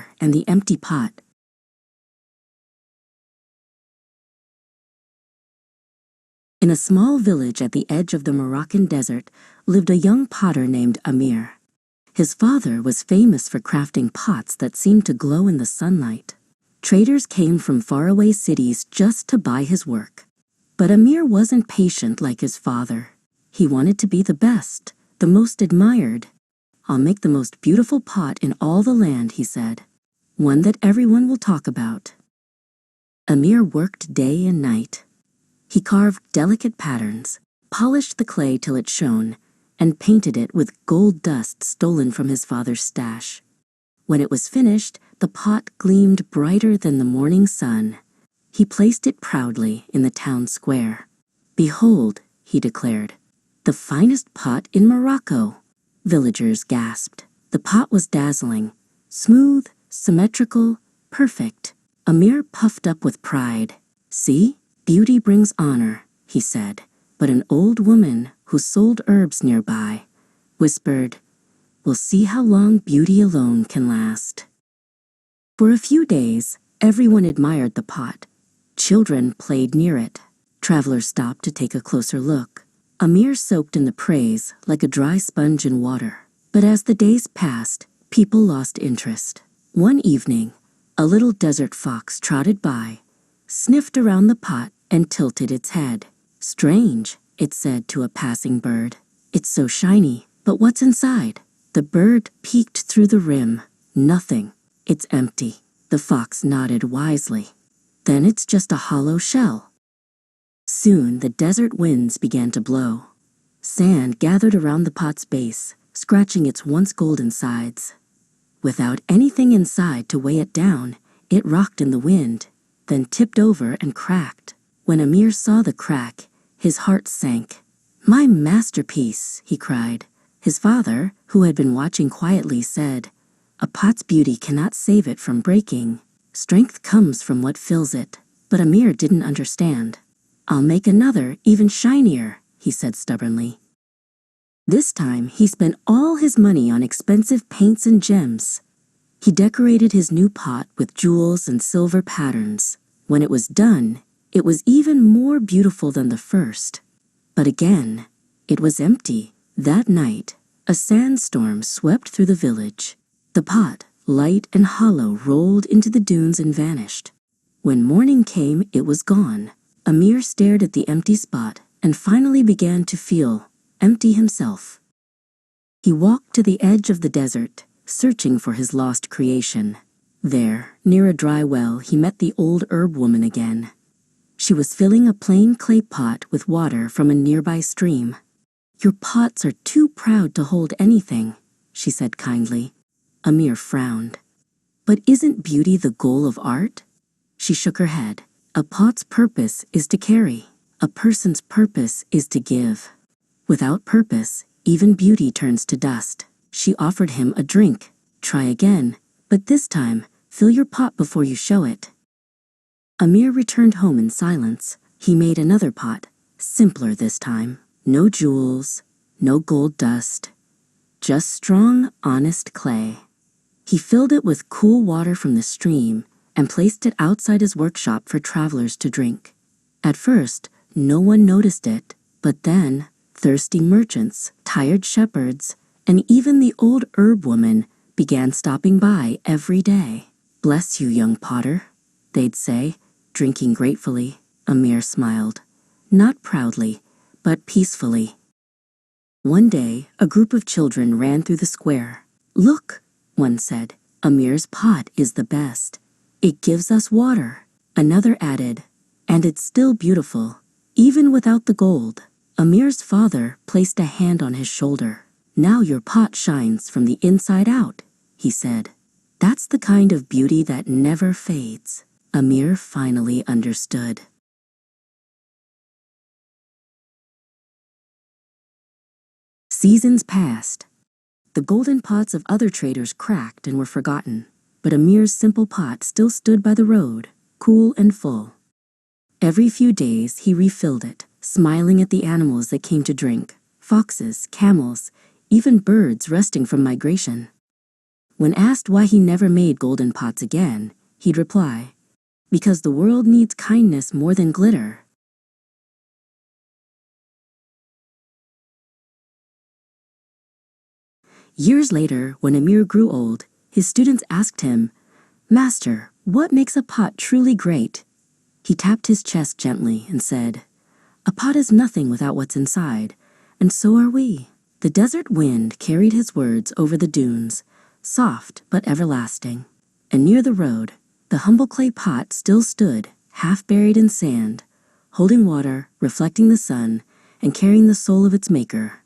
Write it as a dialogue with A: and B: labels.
A: water and the empty pot. In a small village at the edge of the Moroccan desert lived a young potter named Amir. His father was famous for crafting pots that seemed to glow in the sunlight. Traders came from faraway cities just to buy his work. But Amir wasn't patient like his father. He wanted to be the best, the most admired. "I'll make the most beautiful pot in all the land," he said. "One that everyone will talk about." Amir worked day and night. He carved delicate patterns, polished the clay till it shone, and painted it with gold dust stolen from his father's stash. When it was finished, the pot gleamed brighter than the morning sun. He placed it proudly in the town square. "Behold," he declared, "the finest pot in Morocco." Villagers gasped. The pot was dazzling, smooth, symmetrical, perfect. Amir puffed up with pride. "See, beauty brings honor," he said. But an old woman who sold herbs nearby whispered, "We'll see how long beauty alone can last." For a few days, everyone admired the pot. Children played near it. Travelers stopped to take a closer look. Amir soaked in the praise like a dry sponge in water. But as the days passed, people lost interest. One evening, a little desert fox trotted by, sniffed around the pot, and tilted its head. "Strange," it said to a passing bird. "It's so shiny, but what's inside?" The bird peeked through the rim. "Nothing. It's empty." The fox nodded wisely. "Then it's just a hollow shell." Soon the desert winds began to blow. Sand gathered around the pot's base, scratching its once golden sides. Without anything inside to weigh it down, it rocked in the wind, then tipped over and cracked. When Amir saw the crack, his heart sank. "My masterpiece," he cried. His father, who had been watching quietly, said, "A pot's beauty cannot save it from breaking. Strength comes from what fills it." But Amir didn't understand. "I'll make another, even shinier," he said stubbornly. This time, he spent all his money on expensive paints and gems. He decorated his new pot with jewels and silver patterns. When it was done, it was even more beautiful than the first. But again, it was empty. That night, a sandstorm swept through the village. The pot, light and hollow, rolled into the dunes and vanished. When morning came, it was gone. Amir stared at the empty spot and finally began to feel empty himself. He walked to the edge of the desert, searching for his lost creation. There, near a dry well, he met the old herb woman again. She was filling a plain clay pot with water from a nearby stream. "Your pots are too proud to hold anything," she said kindly. Amir frowned. "But isn't beauty the goal of art?" She shook her head. "A pot's purpose is to carry. A person's purpose is to give. Without purpose, even beauty turns to dust." She offered him a drink. "Try again, but this time, fill your pot before you show it." Amir returned home in silence. He made another pot, simpler this time. No jewels, no gold dust, just strong, honest clay. He filled it with cool water from the stream and placed it outside his workshop for travelers to drink. At first, no one noticed it, but then thirsty merchants, tired shepherds, and even the old herb woman began stopping by every day. "Bless you, young potter," they'd say, drinking gratefully. Amir smiled, not proudly, but peacefully. One day, a group of children ran through the square. "Look," one said, "Amir's pot is the best. It gives us water." Another added, "And it's still beautiful, even without the gold." Amir's father placed a hand on his shoulder. "Now your pot shines from the inside out," he said. "That's the kind of beauty that never fades." Amir finally understood. Seasons passed. The golden pots of other traders cracked and were forgotten, but Amir's simple pot still stood by the road, cool and full. Every few days he refilled it, smiling at the animals that came to drink, foxes, camels, even birds resting from migration. When asked why he never made golden pots again, he'd reply, "Because the world needs kindness more than glitter." Years later, when Amir grew old, his students asked him, "Master, what makes a pot truly great?" He tapped his chest gently and said, "A pot is nothing without what's inside, and so are we." The desert wind carried his words over the dunes, soft but everlasting. And near the road, the humble clay pot still stood, half buried in sand, holding water, reflecting the sun, and carrying the soul of its maker.